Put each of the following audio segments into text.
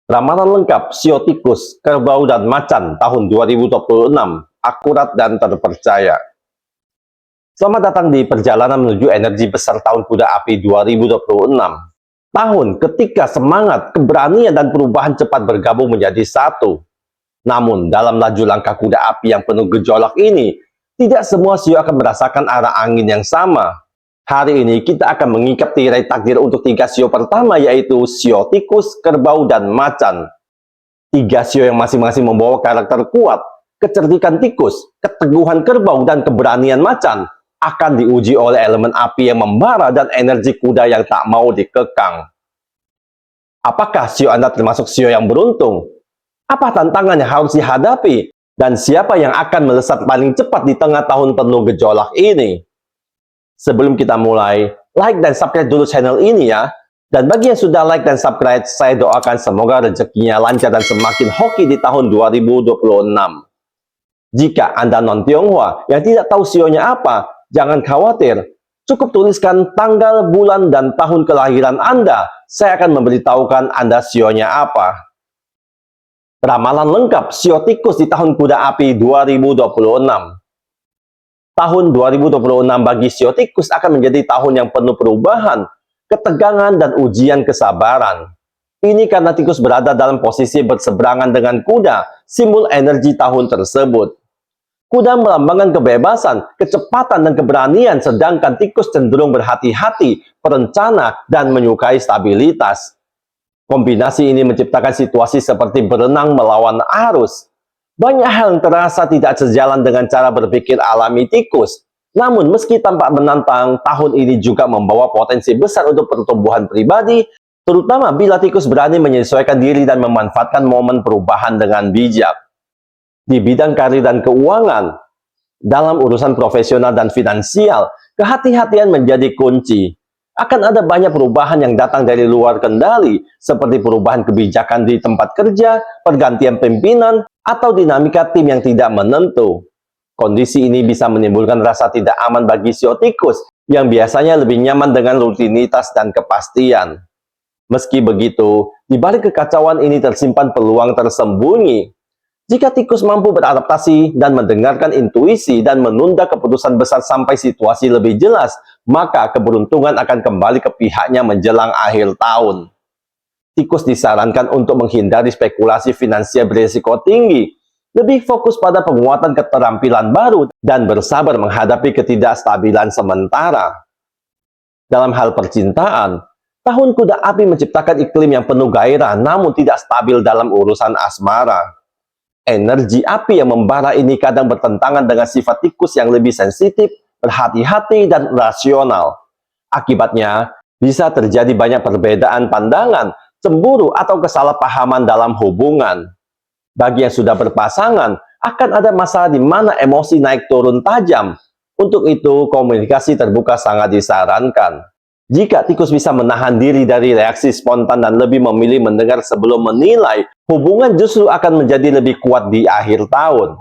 Ramalan lengkap Sio Tikus, Kerbau dan Macan tahun 2026, akurat dan terpercaya. Selamat datang di perjalanan menuju energi besar tahun kuda api 2026. Tahun ketika semangat, keberanian, dan perubahan cepat bergabung menjadi satu. Namun, dalam laju langkah kuda api yang penuh gejolak ini, tidak semua Sio akan merasakan arah angin yang sama. Hari ini kita akan mengikat tirai takdir untuk 3 Sio pertama, yaitu Sio Tikus, Kerbau, dan Macan. 3 Sio yang masing-masing membawa karakter kuat. Kecerdikan tikus, keteguhan kerbau, dan keberanian macan akan diuji oleh elemen api yang membara dan energi kuda yang tak mau dikekang. Apakah Sio Anda termasuk Sio yang beruntung? Apa tantangan yang harus dihadapi? Dan siapa yang akan melesat paling cepat di tengah tahun penuh gejolak ini? Sebelum kita mulai, like dan subscribe dulu channel ini ya. Dan bagi yang sudah like dan subscribe, saya doakan semoga rezekinya lancar dan semakin hoki di tahun 2026. Jika Anda non-Tionghoa yang tidak tahu Sionya apa, jangan khawatir. Cukup tuliskan tanggal, bulan, dan tahun kelahiran Anda. Saya akan memberitahukan Anda Sionya apa. Ramalan lengkap Sio Tikus di tahun kuda api 2026. Tahun 2026 bagi Sio Tikus akan menjadi tahun yang penuh perubahan, ketegangan, dan ujian kesabaran. Ini karena tikus berada dalam posisi berseberangan dengan kuda, simbol energi tahun tersebut. Kuda melambangkan kebebasan, kecepatan, dan keberanian, sedangkan tikus cenderung berhati-hati, perencana, dan menyukai stabilitas. Kombinasi ini menciptakan situasi seperti berenang melawan arus. Banyak hal yang terasa tidak sejalan dengan cara berpikir alami tikus. Namun, meski tampak menantang, tahun ini juga membawa potensi besar untuk pertumbuhan pribadi, terutama bila tikus berani menyesuaikan diri dan memanfaatkan momen perubahan dengan bijak. Di bidang karir dan keuangan, dalam urusan profesional dan finansial, kehati-hatian menjadi kunci. Akan ada banyak perubahan yang datang dari luar kendali, seperti perubahan kebijakan di tempat kerja, pergantian pimpinan, atau dinamika tim yang tidak menentu. Kondisi ini bisa menimbulkan rasa tidak aman bagi Sio Tikus, yang biasanya lebih nyaman dengan rutinitas dan kepastian. Meski begitu, di balik kekacauan ini tersimpan peluang tersembunyi. Jika tikus mampu beradaptasi dan mendengarkan intuisi dan menunda keputusan besar sampai situasi lebih jelas, maka keberuntungan akan kembali ke pihaknya menjelang akhir tahun. Tikus disarankan untuk menghindari spekulasi finansial berisiko tinggi, lebih fokus pada penguatan keterampilan baru, dan bersabar menghadapi ketidakstabilan sementara. Dalam hal percintaan, tahun kuda api menciptakan iklim yang penuh gairah namun tidak stabil dalam urusan asmara. Energi api yang membara ini kadang bertentangan dengan sifat tikus yang lebih sensitif, berhati-hati, dan rasional. Akibatnya, bisa terjadi banyak perbedaan pandangan, cemburu, atau kesalahpahaman dalam hubungan. Bagi yang sudah berpasangan, akan ada masalah di mana emosi naik turun tajam. Untuk itu, komunikasi terbuka sangat disarankan. Jika tikus bisa menahan diri dari reaksi spontan dan lebih memilih mendengar sebelum menilai, hubungan justru akan menjadi lebih kuat di akhir tahun.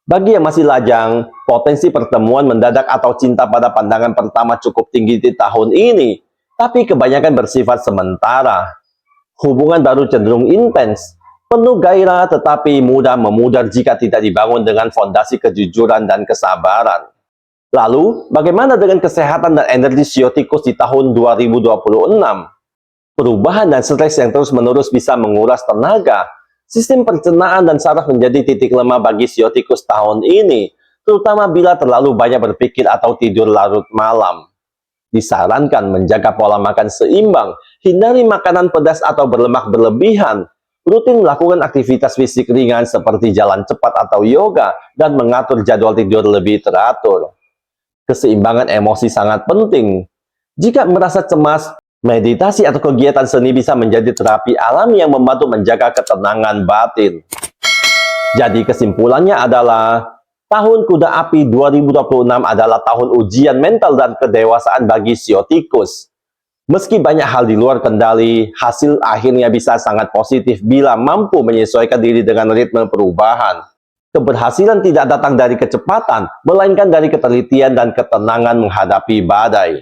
Bagi yang masih lajang, potensi pertemuan mendadak atau cinta pada pandangan pertama cukup tinggi di tahun ini, tapi kebanyakan bersifat sementara. Hubungan baru cenderung intens, penuh gairah tetapi mudah memudar jika tidak dibangun dengan fondasi kejujuran dan kesabaran. Lalu, bagaimana dengan kesehatan dan energi Sio Tikus di tahun 2026? Perubahan dan stres yang terus-menerus bisa menguras tenaga. Sistem pencernaan dan saraf menjadi titik lemah bagi Sio Tikus tahun ini, terutama bila terlalu banyak berpikir atau tidur larut malam. Disarankan menjaga pola makan seimbang, hindari makanan pedas atau berlemak berlebihan, rutin melakukan aktivitas fisik ringan seperti jalan cepat atau yoga, dan mengatur jadwal tidur lebih teratur. Keseimbangan emosi sangat penting. Jika merasa cemas, meditasi atau kegiatan seni bisa menjadi terapi alami yang membantu menjaga ketenangan batin. Jadi kesimpulannya adalah, tahun kuda api 2026 adalah tahun ujian mental dan kedewasaan bagi Sio Tikus. Meski banyak hal di luar kendali, hasil akhirnya bisa sangat positif bila mampu menyesuaikan diri dengan ritme perubahan. Keberhasilan tidak datang dari kecepatan, melainkan dari ketelitian dan ketenangan menghadapi badai.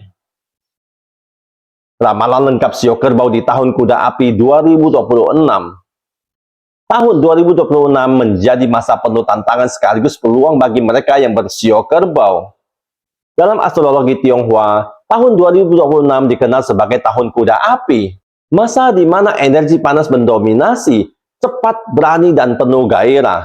Ramalan lengkap sio kerbau di tahun kuda api 2026. Tahun 2026 menjadi masa penuh tantangan sekaligus peluang bagi mereka yang bersio kerbau. Dalam astrologi Tionghoa, tahun 2026 dikenal sebagai tahun kuda api. Masa di mana energi panas mendominasi, cepat, berani, dan penuh gairah.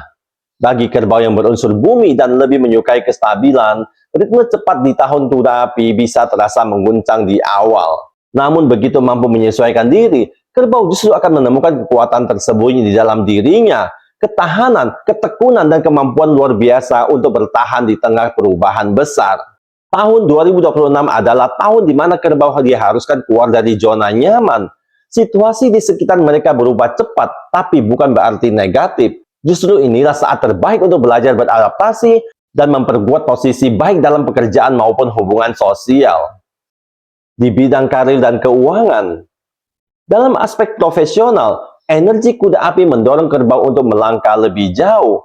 Bagi kerbau yang berunsur bumi dan lebih menyukai kestabilan, ritme cepat di tahun kuda api bisa terasa mengguncang di awal. Namun begitu mampu menyesuaikan diri, kerbau justru akan menemukan kekuatan tersembunyi di dalam dirinya, ketahanan, ketekunan, dan kemampuan luar biasa untuk bertahan di tengah perubahan besar. Tahun 2026 adalah tahun di mana kerbau diharuskan keluar dari zona nyaman. Situasi di sekitar mereka berubah cepat, tapi bukan berarti negatif. Justru inilah saat terbaik untuk belajar beradaptasi dan memperkuat posisi baik dalam pekerjaan maupun hubungan sosial. Di bidang karir dan keuangan, dalam aspek profesional, energi kuda api mendorong kerbau untuk melangkah lebih jauh.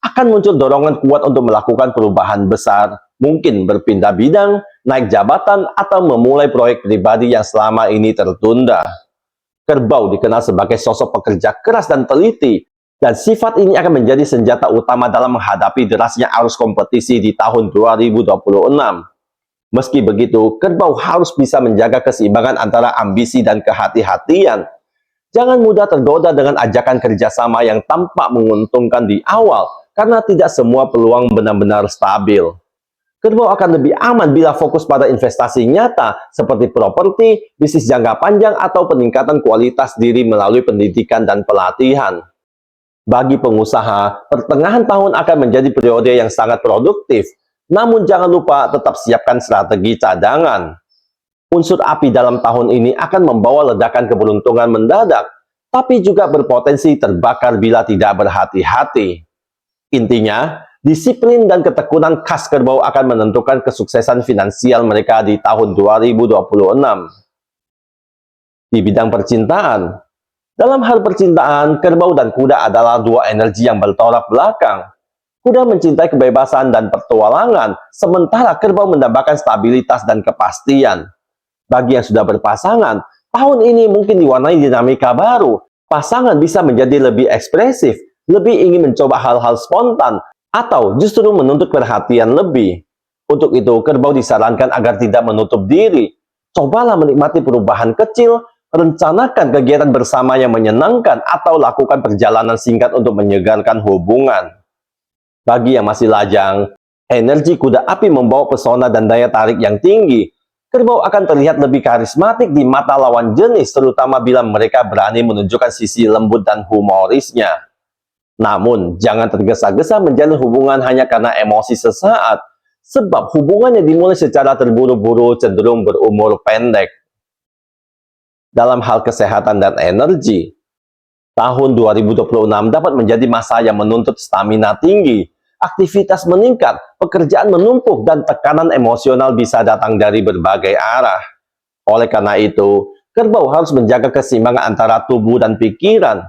Akan muncul dorongan kuat untuk melakukan perubahan besar, mungkin berpindah bidang, naik jabatan, atau memulai proyek pribadi yang selama ini tertunda. Kerbau dikenal sebagai sosok pekerja keras dan teliti, dan sifat ini akan menjadi senjata utama dalam menghadapi derasnya arus kompetisi di tahun 2026. Meski begitu, kerbau harus bisa menjaga keseimbangan antara ambisi dan kehati-hatian. Jangan mudah tergoda dengan ajakan kerjasama yang tampak menguntungkan di awal, karena tidak semua peluang benar-benar stabil. Kerbau akan lebih aman bila fokus pada investasi nyata, seperti properti, bisnis jangka panjang, atau peningkatan kualitas diri melalui pendidikan dan pelatihan. Bagi pengusaha, pertengahan tahun akan menjadi periode yang sangat produktif. Namun jangan lupa tetap siapkan strategi cadangan. Unsur api dalam tahun ini akan membawa ledakan keberuntungan mendadak, tapi juga berpotensi terbakar bila tidak berhati-hati. Intinya, disiplin dan ketekunan khas kerbau akan menentukan kesuksesan finansial mereka di tahun 2026. Di bidang percintaan, dalam hal percintaan, kerbau dan kuda adalah dua energi yang bertolak belakang. Kuda mencintai kebebasan dan petualangan, sementara kerbau mendambakan stabilitas dan kepastian. Bagi yang sudah berpasangan, tahun ini mungkin diwarnai dinamika baru. Pasangan bisa menjadi lebih ekspresif, lebih ingin mencoba hal-hal spontan, atau justru menuntut perhatian lebih. Untuk itu, kerbau disarankan agar tidak menutup diri. Cobalah menikmati perubahan kecil, rencanakan kegiatan bersama yang menyenangkan, atau lakukan perjalanan singkat untuk menyegarkan hubungan. Bagi yang masih lajang, energi kuda api membawa pesona dan daya tarik yang tinggi. Kerbau akan terlihat lebih karismatik di mata lawan jenis, terutama bila mereka berani menunjukkan sisi lembut dan humorisnya. Namun, jangan tergesa-gesa menjalin hubungan hanya karena emosi sesaat, sebab hubungan yang dimulai secara terburu-buru cenderung berumur pendek. Dalam hal kesehatan dan energi, tahun 2026 dapat menjadi masa yang menuntut stamina tinggi. Aktivitas meningkat, pekerjaan menumpuk, dan tekanan emosional bisa datang dari berbagai arah. Oleh karena itu, kerbau harus menjaga keseimbangan antara tubuh dan pikiran.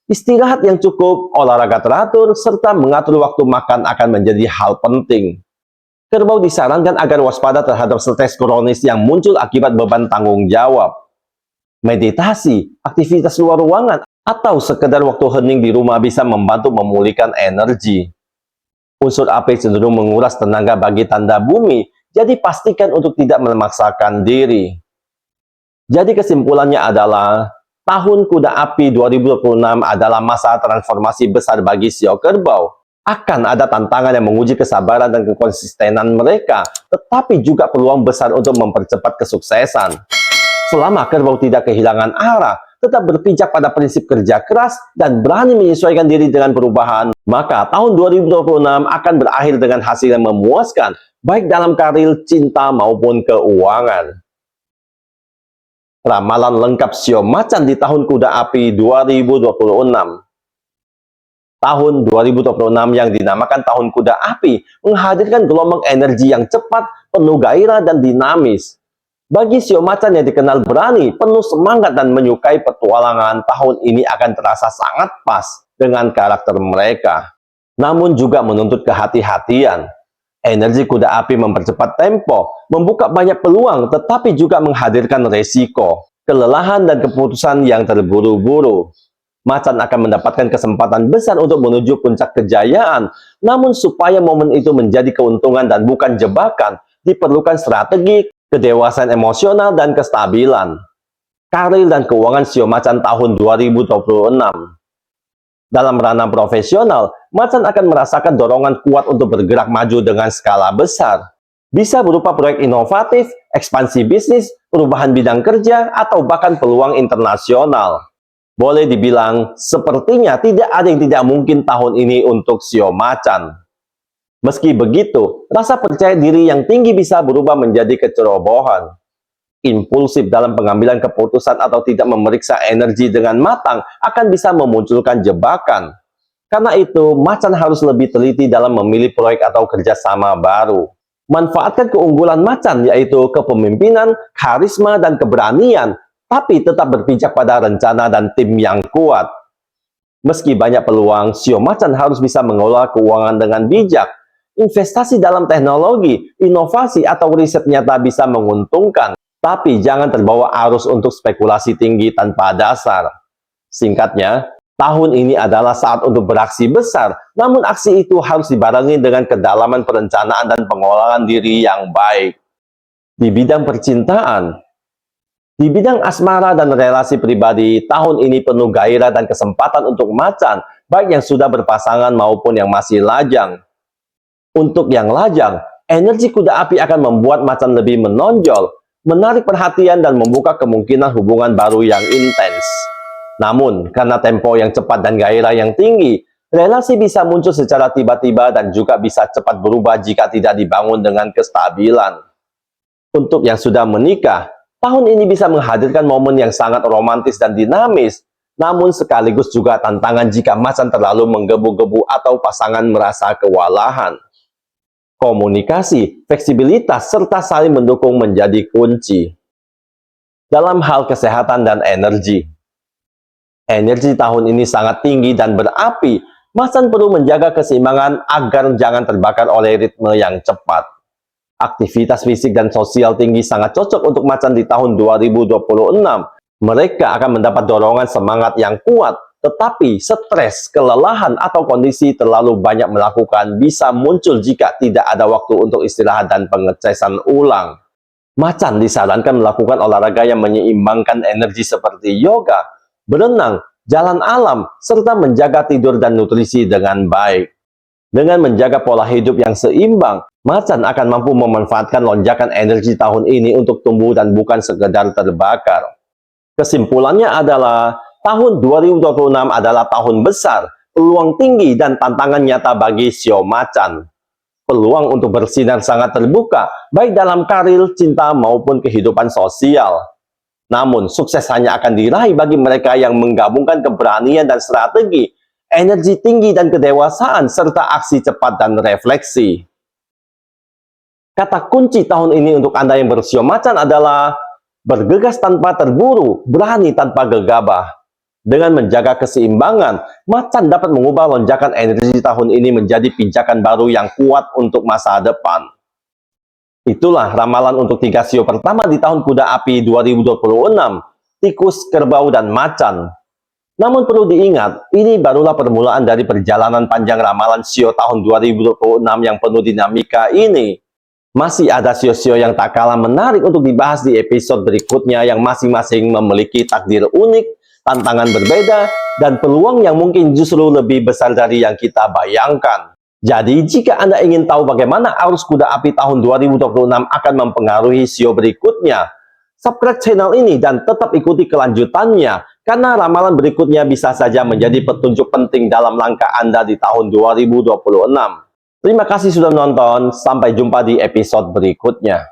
Istirahat yang cukup, olahraga teratur, serta mengatur waktu makan akan menjadi hal penting. Kerbau disarankan agar waspada terhadap stres kronis yang muncul akibat beban tanggung jawab. Meditasi, aktivitas luar ruangan, atau sekedar waktu hening di rumah bisa membantu memulihkan energi. Unsur api cenderung menguras tenaga bagi tanda bumi, jadi pastikan untuk tidak memaksakan diri. Jadi kesimpulannya adalah, tahun kuda api 2026 adalah masa transformasi besar bagi sio kerbau. Akan ada tantangan yang menguji kesabaran dan kekonsistenan mereka, tetapi juga peluang besar untuk mempercepat kesuksesan. Selama kerbau tidak kehilangan arah, tetap berpijak pada prinsip kerja keras, dan berani menyesuaikan diri dengan perubahan, maka tahun 2026 akan berakhir dengan hasil yang memuaskan, baik dalam karir, cinta, maupun keuangan. Ramalan lengkap sio macan di tahun kuda api 2026. Tahun 2026 yang dinamakan tahun kuda api menghadirkan gelombang energi yang cepat, penuh gairah, dan dinamis. Bagi sio macan yang dikenal berani, penuh semangat, dan menyukai petualangan, tahun ini akan terasa sangat pas dengan karakter mereka. Namun juga menuntut kehati-hatian. Energi kuda api mempercepat tempo, membuka banyak peluang, tetapi juga menghadirkan resiko, kelelahan dan keputusan yang terburu-buru. Macan akan mendapatkan kesempatan besar untuk menuju puncak kejayaan, namun supaya momen itu menjadi keuntungan dan bukan jebakan, diperlukan strategi, kedewasaan emosional, dan kestabilan. Karir dan keuangan sio macan tahun 2026. Dalam ranah profesional, macan akan merasakan dorongan kuat untuk bergerak maju dengan skala besar. Bisa berupa proyek inovatif, ekspansi bisnis, perubahan bidang kerja, atau bahkan peluang internasional. Boleh dibilang, sepertinya tidak ada yang tidak mungkin tahun ini untuk sio macan. Meski begitu, rasa percaya diri yang tinggi bisa berubah menjadi kecerobohan. Impulsif dalam pengambilan keputusan atau tidak memeriksa energi dengan matang akan bisa memunculkan jebakan. Karena itu, macan harus lebih teliti dalam memilih proyek atau kerjasama baru. Manfaatkan keunggulan macan, yaitu kepemimpinan, karisma, dan keberanian, tapi tetap berpijak pada rencana dan tim yang kuat. Meski banyak peluang, sio macan harus bisa mengelola keuangan dengan bijak. Investasi dalam teknologi, inovasi, atau riset nyata bisa menguntungkan, tapi jangan terbawa arus untuk spekulasi tinggi tanpa dasar. Singkatnya, tahun ini adalah saat untuk beraksi besar, namun aksi itu harus dibarengi dengan kedalaman perencanaan dan pengelolaan diri yang baik. Di bidang percintaan, di bidang asmara dan relasi pribadi, tahun ini penuh gairah dan kesempatan untuk macan, baik yang sudah berpasangan maupun yang masih lajang. Untuk yang lajang, energi kuda api akan membuat macan lebih menonjol, menarik perhatian dan membuka kemungkinan hubungan baru yang intens. Namun, karena tempo yang cepat dan gairah yang tinggi, relasi bisa muncul secara tiba-tiba dan juga bisa cepat berubah jika tidak dibangun dengan kestabilan. Untuk yang sudah menikah, tahun ini bisa menghadirkan momen yang sangat romantis dan dinamis, namun sekaligus juga tantangan jika macan terlalu menggebu-gebu atau pasangan merasa kewalahan. Komunikasi, fleksibilitas, serta saling mendukung menjadi kunci. Dalam hal kesehatan dan energi, energi tahun ini sangat tinggi dan berapi. Macan perlu menjaga keseimbangan agar jangan terbakar oleh ritme yang cepat. Aktivitas fisik dan sosial tinggi sangat cocok untuk macan di tahun 2026. Mereka akan mendapat dorongan semangat yang kuat, tetapi stres, kelelahan, atau kondisi terlalu banyak melakukan bisa muncul jika tidak ada waktu untuk istirahat dan pengecasan ulang. Macan disarankan melakukan olahraga yang menyeimbangkan energi seperti yoga, berenang, jalan alam, serta menjaga tidur dan nutrisi dengan baik. Dengan menjaga pola hidup yang seimbang, macan akan mampu memanfaatkan lonjakan energi tahun ini untuk tumbuh dan bukan sekedar terbakar. Kesimpulannya adalah, tahun 2026 adalah tahun besar, peluang tinggi dan tantangan nyata bagi sio macan. Peluang untuk bersinar sangat terbuka, baik dalam karir, cinta, maupun kehidupan sosial. Namun, sukses hanya akan diraih bagi mereka yang menggabungkan keberanian dan strategi, energi tinggi dan kedewasaan, serta aksi cepat dan refleksi. Kata kunci tahun ini untuk Anda yang bersio macan adalah bergegas tanpa terburu, berani tanpa gegabah. Dengan menjaga keseimbangan, macan dapat mengubah lonjakan energi tahun ini menjadi pijakan baru yang kuat untuk masa depan. Itulah ramalan untuk 3 sio pertama di tahun kuda api 2026, tikus, kerbau, dan macan. Namun perlu diingat, ini barulah permulaan dari perjalanan panjang ramalan sio tahun 2026 yang penuh dinamika ini. Masih ada sio-sio yang tak kalah menarik untuk dibahas di episode berikutnya yang masing-masing memiliki takdir unik, tantangan berbeda, dan peluang yang mungkin justru lebih besar dari yang kita bayangkan. Jadi, jika Anda ingin tahu bagaimana arus kuda api tahun 2026 akan mempengaruhi sio berikutnya, subscribe channel ini dan tetap ikuti kelanjutannya, karena ramalan berikutnya bisa saja menjadi petunjuk penting dalam langkah Anda di tahun 2026. Terima kasih sudah menonton, sampai jumpa di episode berikutnya.